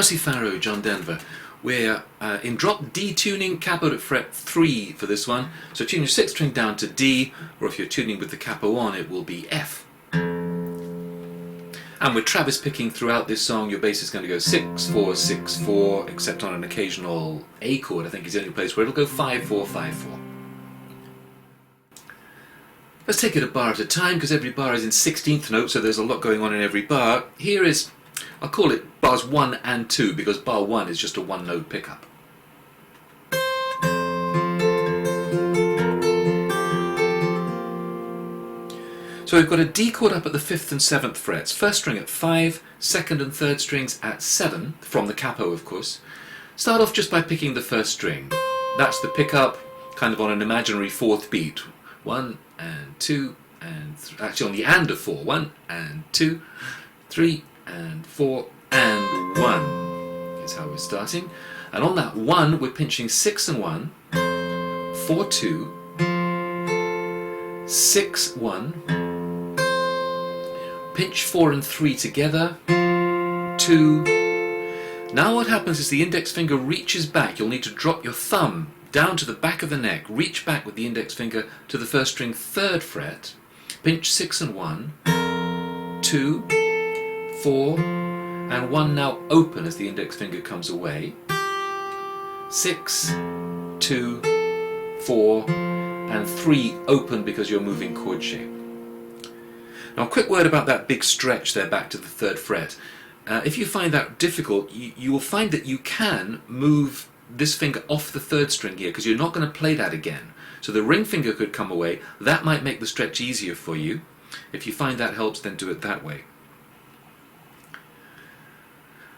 Darcy Farrow, John Denver. We're in drop D tuning, capo at fret 3 for this one. So tune your 6th string down to D, or if you're tuning with the capo on, it will be F. And with Travis picking throughout this song, your bass is going to go 6, 4, 6, 4, except on an occasional A chord. I think is the only place where it'll go 5, 4, 5, 4. Let's take it a bar at a time, because every bar is in 16th note, so there's a lot going on in every bar. Here is, I'll call it bars 1 and 2, because bar 1 is just a one-note pickup. So we've got a D chord up at the 5th and 7th frets, first string at 5, 2nd and 3rd strings at 7, from the capo of course. Start off just by picking the first string. That's the pickup, kind of on an imaginary 4th beat. 1 and 2 and actually on the and of 4. 1 and 2, 3 and 4 and 1 is how we're starting. And on that 1 we're pinching 6 and 1, 4, 2, 6, 1, pinch 4 and 3 together, 2. Now what happens is the index finger reaches back. You'll need to drop your thumb down to the back of the neck, reach back with the index finger to the first string 3rd fret, pinch 6 and 1, 2, 4, and 1 now open as the index finger comes away, 6, 2, 4, and 3 open because you're moving chord shape. Now a quick word about that big stretch there back to the 3rd fret. If you find that difficult, you will find that you can move this finger off the 3rd string here, because you're not going to play that again. So the ring finger could come away. That might make the stretch easier for you. If you find that helps, then do it that way.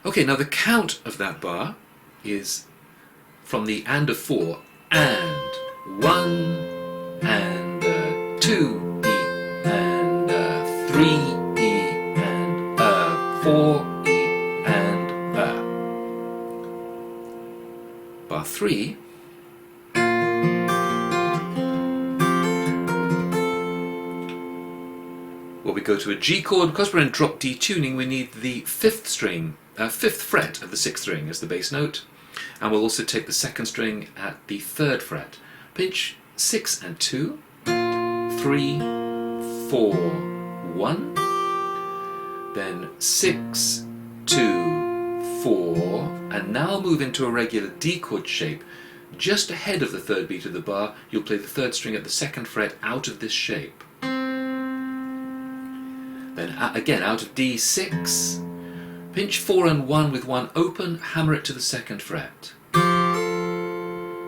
Okay, now the count of that bar is from the and of 4, and 1, and 2, E, and 3, E, and 4, E, and bar 3. Well, we go to a G chord. Because we're in drop D tuning, we need the 5th string, 5th fret of the 6th string as the bass note, and we'll also take the 2nd string at the 3rd fret. Pinch 6 and 2, 3, 4, 1, then 6, 2, 4, and now move into a regular D chord shape. Just ahead of the 3rd beat of the bar, you'll play the 3rd string at the 2nd fret out of this shape. Then again out of D, 6, pinch 4 and 1 with 1 open, hammer it to the 2nd fret.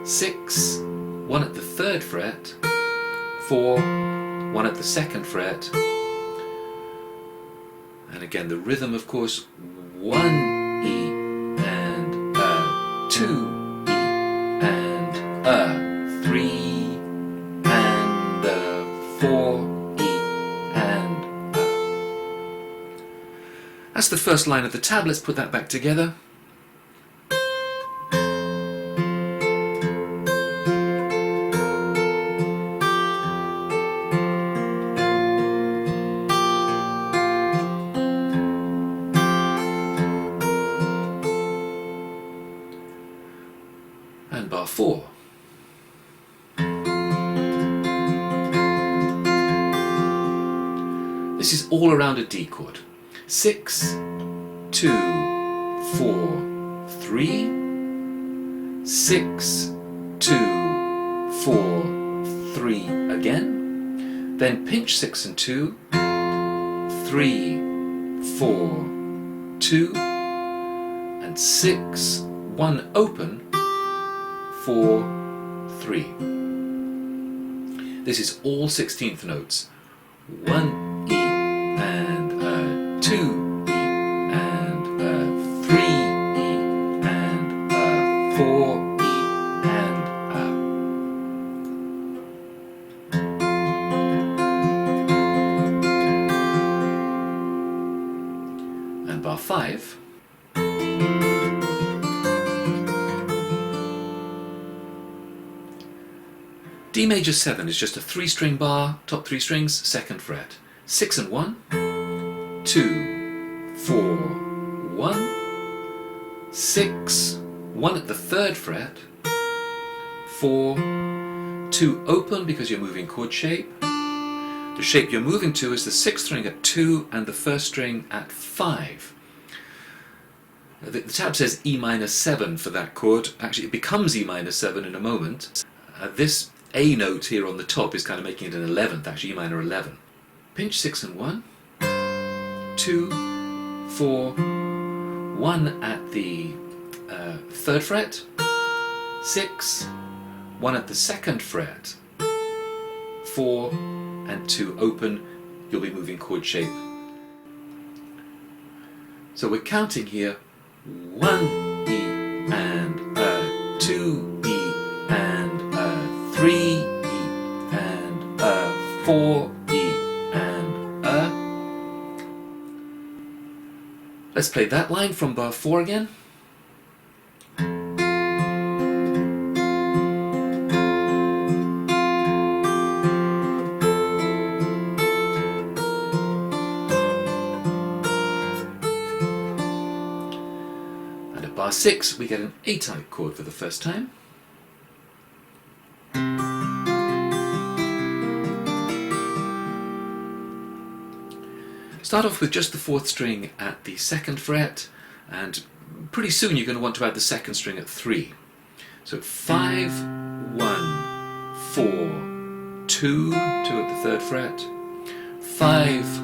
6, 1 at the 3rd fret, 4, 1 at the 2nd fret, and again the rhythm of course, 1 E and 2 E and 3 and 4 E and That's the first line of the tab. Let's put that back together. And bar 4. This is all around a D chord. 6, 2, 4, 3, 6, 2, 4, 3 again, then pinch 6 and 2, 3, 4, 2, and 6, 1 open, 4, 3. This is all 16th notes. 1 E and 2 E and 3 E and 4 E and bar 5. D major 7 is just a 3-string bar, top 3 strings, 2nd fret. 6 and 1, 2, 4, 1, 6, 1 at the 3rd fret, 4, 2 open because you're moving chord shape. The shape you're moving to is the 6th string at 2 and the 1st string at 5. The tab says E minor 7 for that chord. Actually, it becomes E minor 7 in a moment. This A note here on the top is kind of making it an 11th, actually E minor 11. Pinch 6 and 1, 2, 4, 1 at the 3rd fret, 6, 1 at the 2nd fret, 4 and 2 open, you'll be moving chord shape. So we're counting here 1 E and a 2 E and a 3 E and a 4 E and a. Let's play that line from bar 4 again. Bar 6, we get an A-type chord for the first time. Start off with just the 4th string at the 2nd fret, and pretty soon you're going to want to add the 2nd string at 3. So 5, 1, 4, 2, 2 at the 3rd fret, 5,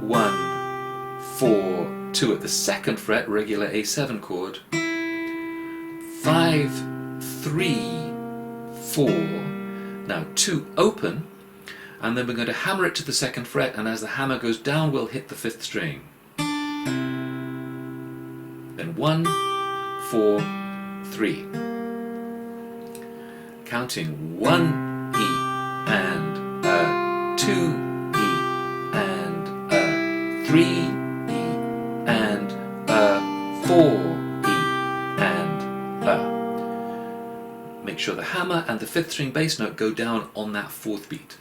1, 4, 2 at the 2nd fret, regular A7 chord, 5, 3, 4, now 2 open, and then we're going to hammer it to the 2nd fret, and as the hammer goes down we'll hit the 5th string. Then 1, 4, 3. Counting 1 E and a 2 E and a 3 E and a 4 Make sure the hammer and the 5th string bass note go down on that 4th beat.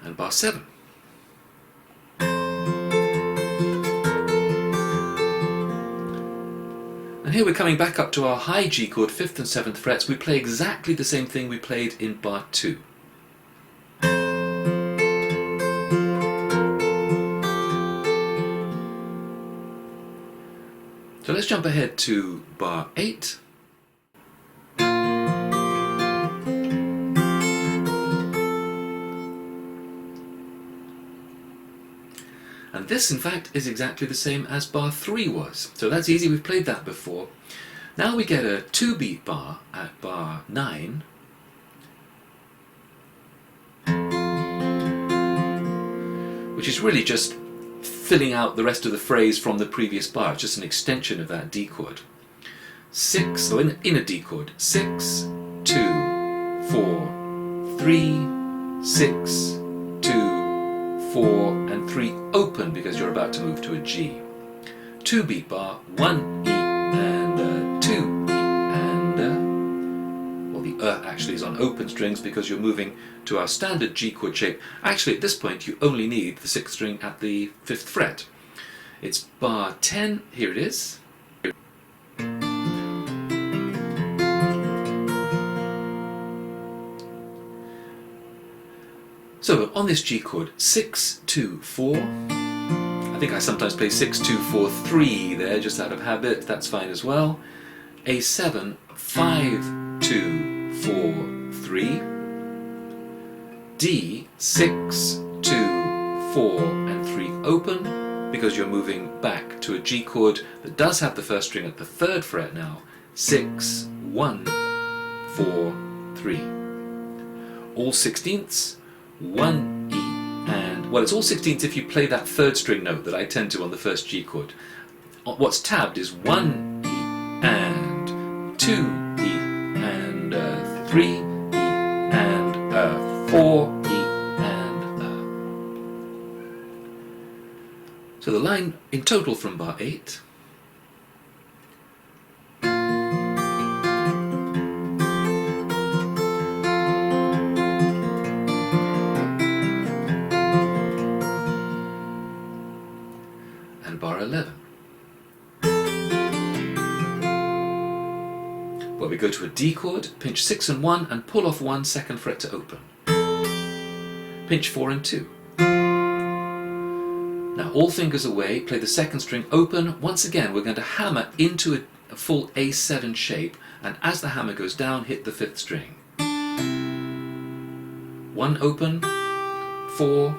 And bar 7. And here we're coming back up to our high G chord, 5th and 7th frets. We play exactly the same thing we played in bar 2. So let's jump ahead to bar 8. And this, in fact, is exactly the same as bar 3 was. So that's easy, we've played that before. Now we get a 2-beat bar at bar 9. Which is really just filling out the rest of the phrase from the previous bar. It's just an extension of that D chord. 6, so in a D chord. 6, 2, 4, 3, 6, 2, 4, and 3 open because you're about to move to a G. 2-beat bar, 1 E and a 2 E and a. Well, the actually is on open strings because you're moving to our standard G chord shape. Actually, at this point, you only need the 6th string at the 5th fret. It's bar 10, here it is. So on this G chord, 6, 2, 4. I think I sometimes play 6, 2, 4, 3 there, just out of habit. That's fine as well. A7, 5, 2, 4, 3. D, 6, 2, 4, and 3 open, because you're moving back to a G chord that does have the 1st string at the 3rd fret now. 6, 1, 4, 3. All 16ths, 1 E, and, well, it's all 16ths if you play that 3rd string note that I tend to on the 1st G chord. What's tabbed is 1 E and 2 E and 3 E and 4 E and So the line in total from bar 8. we go to a D chord, pinch 6 and 1 and pull off 1 second fret to open. Pinch 4 and 2. Now all fingers away, play the second string open. Once again we're going to hammer into a full A7 shape, and as the hammer goes down, hit the 5th string. 1 open, 4,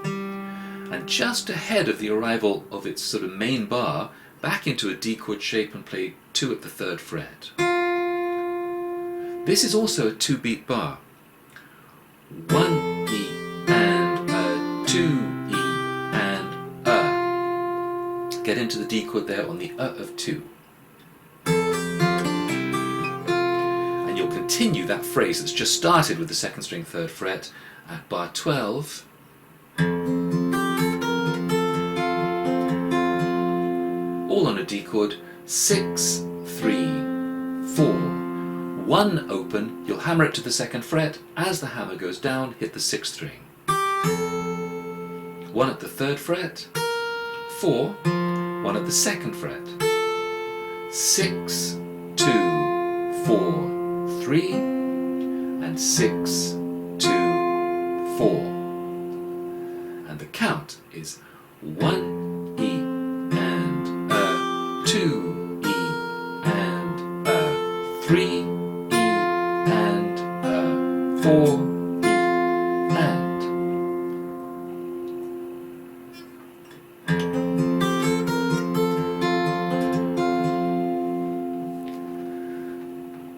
and just ahead of the arrival of its sort of main bar, back into a D chord shape and play 2 at the 3rd fret. This is also a 2-beat bar. 1 E and a, 2 E and a. Get into the D chord there on the of 2. And you'll continue that phrase that's just started with the 2nd string 3rd fret at bar 12. All on a D chord, 6, 3, 4. 1 open, you'll hammer it to the 2nd fret. As the hammer goes down, hit the 6th string. 1 at the 3rd fret, 4, 1 at the 2nd fret, 6, 2, 4, 3, and 6, 2, 4. And the count is 1 E and a, 2 E and a, 3 E and a, 4 E and.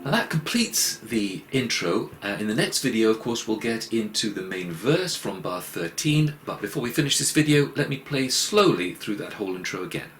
Now that completes the intro. In the next video, of course, we'll get into the main verse from bar 13, but before we finish this video, let me play slowly through that whole intro again.